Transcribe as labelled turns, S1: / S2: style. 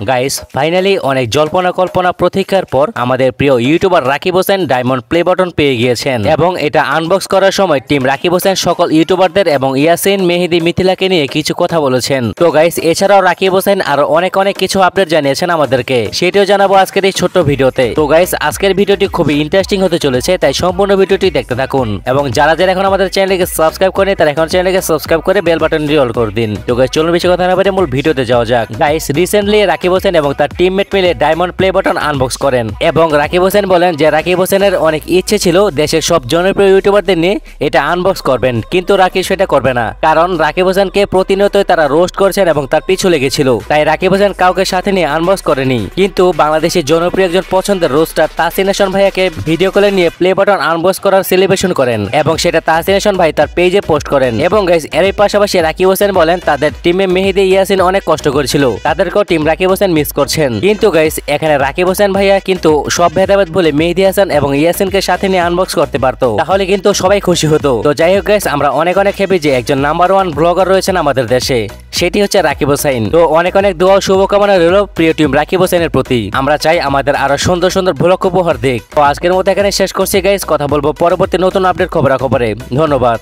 S1: Guys finally অনেক জল্পনা কল্পনা প্রতীক্ষার পর আমাদের প্রিয় YouTuber Rakib Hossain diamond play button পেয়ে গিয়েছেন এবং এটা আনবক্স করার সময় টিম রাকিব হোসেন সকল ইউটিউবারদের এবং ইয়াসিন মেহেদি মিথিলাকে নিয়ে কিছু কথা বলেছেন। তো গাইস এছাড়াও রাকিব হোসেন আরো অনেক কিছু আপডেট জানিয়েছেন আমাদেরকে, সেটিও জানাবো আজকের এই ছোট্ট ভিডিওতে। তো গাইস আজকের ভিডিওটি খুবই ইন্টারেস্টিং হতে চলেছে, তাই সম্পূর্ণ ভিডিওটি দেখতে থাকুন এবং যারা এখন আমাদের চ্যানেলকে সাবস্ক্রাইব করেনি তারা এখন চ্যানেলকে সাবস্ক্রাইব করে বেল বাটনটি অল করে দিন। তো গাইস চলুন বেশি কথা না বলে মূল ভিডিওতে যাওয়া যাক। গাইস রিসেন্টলি রাকিব হোসেন এবং তার টিমমেট মিলে ডায়মন্ড প্লে বাটন আনবক্স করেন এবং রাকিব হোসেন বলেন যে রাকিব হোসেনের অনেক ইচ্ছে ছিল দেশের সব জনপ্রিয় ইউটিউবারদের নিয়ে এটা আনবক্স করবেন, কিন্তু রাকিব সেটা করবে না, কারণ রাকিব হোসেনকে প্রতিনিয়তই তারা রোস্ট করছেন এবং তার পিছু লেগেছিল। তাই রাকিব হোসেন কাউকে সাথে নিয়ে আনবক্স করেনি, কিন্তু বাংলাদেশের জনপ্রিয় একজন পছন্দের রোস্টার তাহসিন হাসান ভাইয়াকে ভিডিও কলে নিয়ে প্লে বাটন আনবক্স করার সেলিব্রেশন করেন এবং সেটা তাহসিন হাসান ভাই তার পেজে পোস্ট করেন। এবং গাইস এর পাশাপাশি রাকিব হোসেন বলেন তাদের টিমে মেহেদি ইয়াসিন অনেক কষ্ট করেছিল, তাদেরকেও টিম রাকিব হোসেন মিস করছেন। কিন্তু গাইস এখানে রাকিব হোসেন ভাইয়া কিন্তু সব ভেদাভেদ বলে মেহেদি হাসান এবং ইয়াসিনকে সাথে নিয়ে আনবক্স করতে পারতো, তাহলে কিন্তু সবাই খুশি হতো। তো যাই হোক গাইস আমরা অনেক হ্যাপি যে একজন নাম্বার 1 ব্লগার রয়েছেন আমাদের দেশে, সেটি হচ্ছে রাকিব হোসেন। তো অনেক দোয়া ও শুভকামনা রইল প্রিয় টিম রাকিব হোসেনের প্রতি। আমরা চাই আমাদের আরো সুন্দর সুন্দর ব্লগ উপহার দিক। তো আজকের মতো এখানে শেষ করছি গাইস, কথা বলবো পরবর্তী নতুন আপডেট খবরাখবরে। ধন্যবাদ।